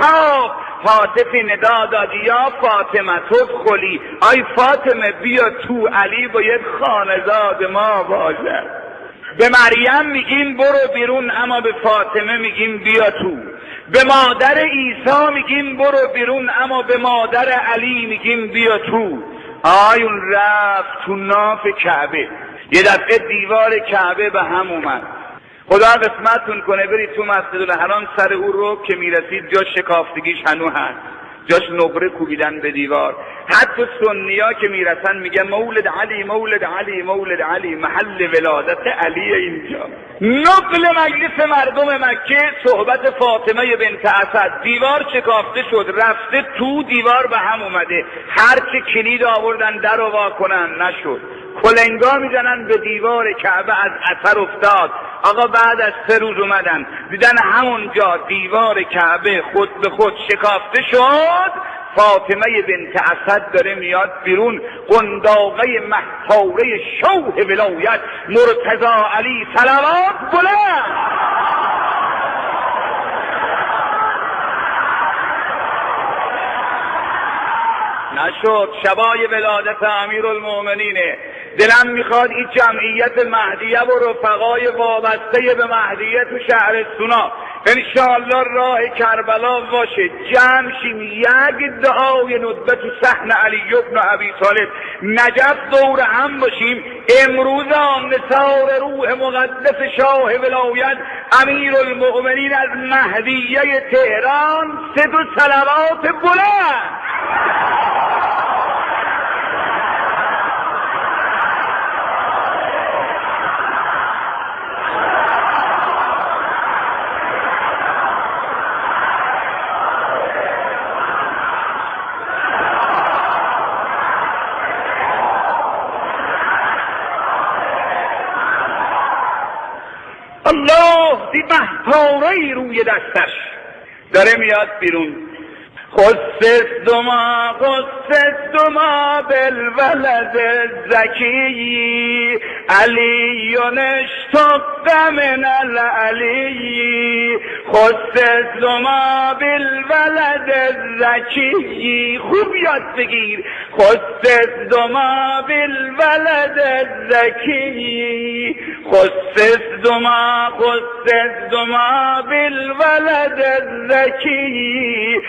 شتاب. هاتف ندا داد یا فاطمه تدخلی، آی فاطمه بیا تو، علی باید خانزاد ما باشه. به مریم میگیم برو بیرون، اما به فاطمه میگیم بیا تو. به مادر عیسی میگیم برو بیرون، اما به مادر علی میگیم بیا تو. اون رفت تو ناف کعبه، یه دفعه دیوار کعبه به هم اومد. خدا قسمتتون کنه برید تو مسجدالحرام، سر او رو که میرسید جاش شکافتگیش هنو هست، جاش نقره کوبیدن به دیوار. حتی سنیا که میرسن میگن مولد علی مولد علی مولد علی، محل ولادت علی اینجا. نقل مجلس مردم مکه صحبت فاطمه بنت اسد. دیوار شکافته شد، رفته تو، دیوار به هم اومده. هر چه کلید آوردن در رو وا کنن نشد. کلنگا میزنن به دیوار کعبه، از اثر افتاد. آقا بعد از 3 روز اومدن دیدن همونجا دیوار کعبه خود به خود شکافته شد. فاطمه بنت اسد داره میاد بیرون، قنداقه مهتاره شوه ولایت مرتضی علی صلوات بلند. نشد. شبای ولادت امیرالمؤمنینه. دلم میخواد این جمعیت مهدیه و رفقای وابسته به مهدیه تو شهر سونا انشاءالله راه کربلا باشه، جمع شیم، یک دعای ندبه تو صحن علی بن ابی طالب نجف دور هم باشیم. امروز آن نثار روح مقدس شاه ولایت امیرالمؤمنین از مهدیه تهران 3 صلوات بلند. الله دی مهتاره‌ای روی دستش داره میاد بیرون. خصص دما بالولد الزکی علی اشتق من العلی. خصص دما بالولد الزکی، خوب یاد بگیر. خصص دما بالولد الزکی، خصص دما بالولد الزکی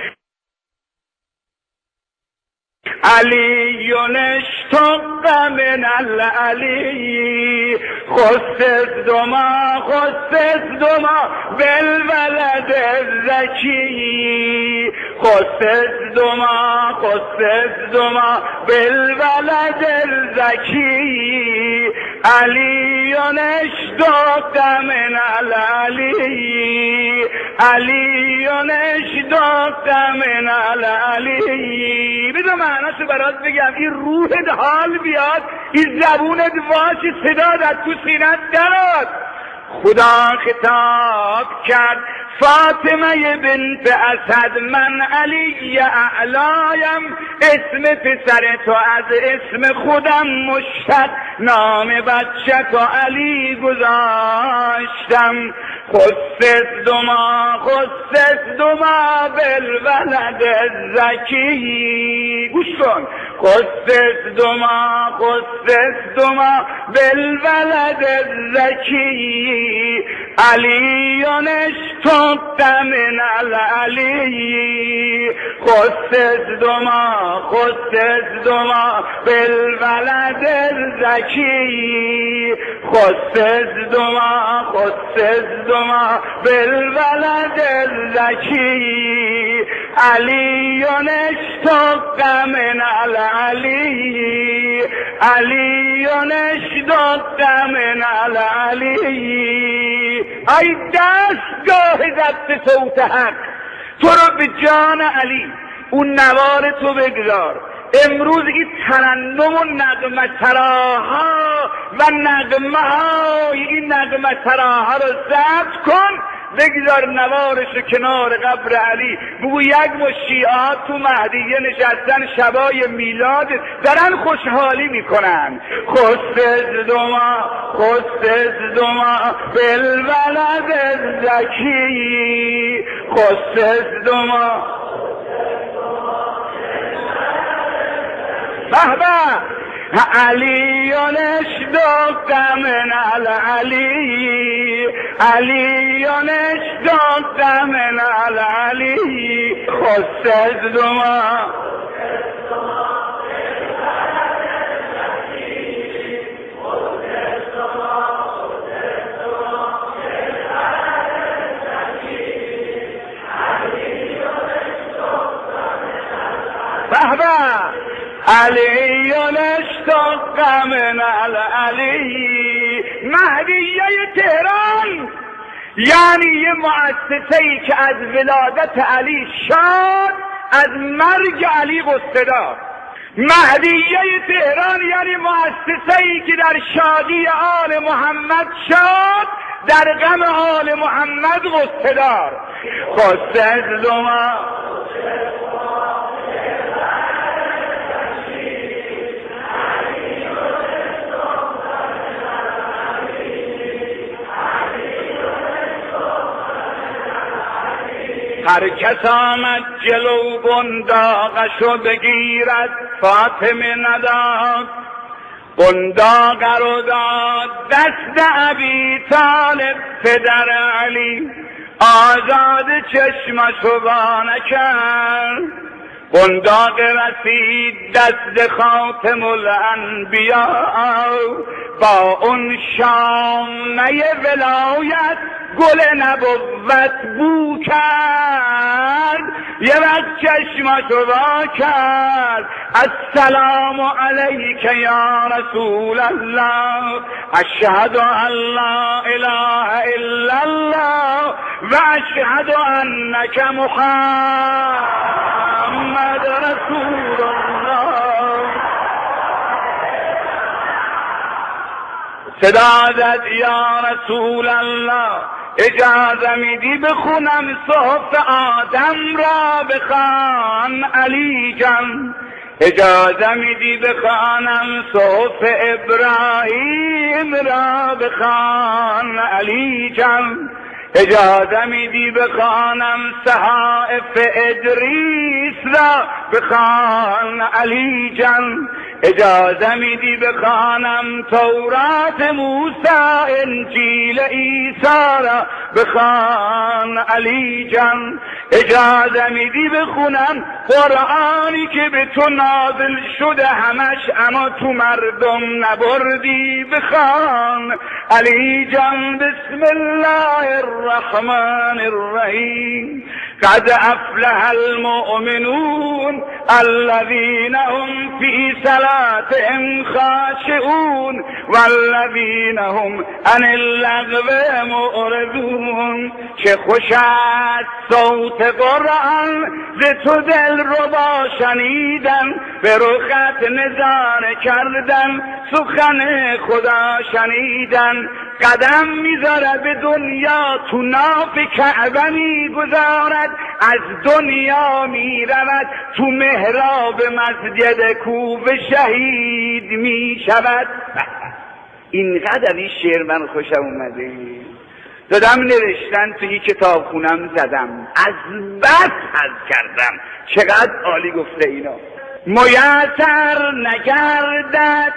علی اشتق من العلی. خصص دما بالولد الزکی، خصص دما بالولد الزکی علی اشتق من العلی، علی اشتق من العلی. بذار معناشو برات بگم، این روحت حال بیاد، این زبونت واش، صدا در تو سینت دراد. خدا خطاب کرد فاطمه بنت اسد من علی اعلایم، اسم پسر تو از اسم خودم مشتق، نام بچه تو علی گذاشتم. خصص دما بالولد الزکی، گوش کن. خصص دما بالولد الزکی علی اشتق من العلی. خصص دما بالولد الزکی، خصص دما بالولد الزکی علی اشتق من العلی، علی اشتق من العلی. ای دستگاه ضبط صوت حق، تو رو به جان علی اون نوار تو بگذار. امروز این ترنم و نغمه تراها و نغمه های این نغمه تراها رو ضبط کن بگذار نوارشو کنار قبر علی. بگو یک مشت شیعه تو مهدیه نشستن شبای میلاد دارن خوشحالی میکنن. خست دوما بالولد زکی، خست دوما بهبه علیونش دقم من العلی، علیونش دقم من العلی، خست دوما بهبه علیون اشتاق من العلی. مهدیه تهران یعنی یه مؤسسه‌ای که از ولادت علی شاد، از مرگ علی غصه دار. مهدیه تهران یعنی مؤسسه‌ای که در شادی آل محمد شاد، در غم آل محمد غصه دار. غصه از دوما هر کس آمد جلو بنداغشو بگیرد فاطمه نداد، بنداغ رو داد دست ابی طالب پدر علی، آزاد چشمشو وا نکرد. بنداغ رسید دست خاتم الانبیاء، با اون شامه ولایت گل نبوت بو کرد. یه وقت چشمشو وا کرد، السلام علیک یا رسول الله، اشهد ان لا اله الا الله و اشهد انک محمد رسول الله. صدا زد یا رسول الله، اجازه میدی بخونم صحف آدم را بخوان علی جان، اجازه میدی بخوانم صحف ابراهیم را بخوان علی جان، اجازه میدی بخوانم صحائف ادریس را بخوان علی جان، اجازه میدی بخوانم تورات موسی انجیل عیسی را بخوان علی جان، اجازه میدی بخونم قرآنی که به تو نازل شده همش اما تو مردم نبردی بخوان علی جان. بسم الله الرحمن الرحیم، قد افلح المؤمنون الذين هم في صلاتهم خاشعون والذين هم عن اللغو معرضون. چه خوش است صوت قرآن ز تو دل ربا شنیدن، به رخت نظاره کردن سخن خدا شنیدن. قدم میذاره به دنیا تو ناف کعبه میگذارد، از دنیا میرود تو محراب مسجد کوفه شهید میشود. اینقدر این شعر من خوشم اومده، دادم نوشتن توی کتاب خونم زدم، از بس حظ کردم چقدر عالی گفته اینا. میسر نگردد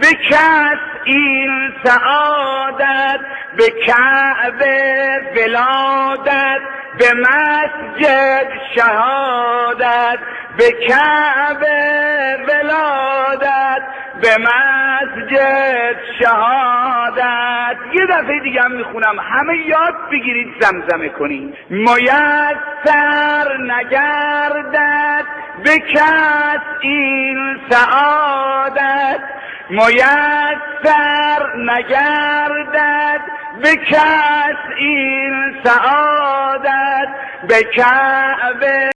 به کس این سعادت، به کعبه ولادت، به مسجد شهادت، به کعبه ولادت، به مسجد شهادت. یه دفعه دیگه هم میخونم، همه یاد بگیرید زمزمه کنید. میسر نگردد به کس این سعادت، میسر نگردد به کس این سعادت، به کعبه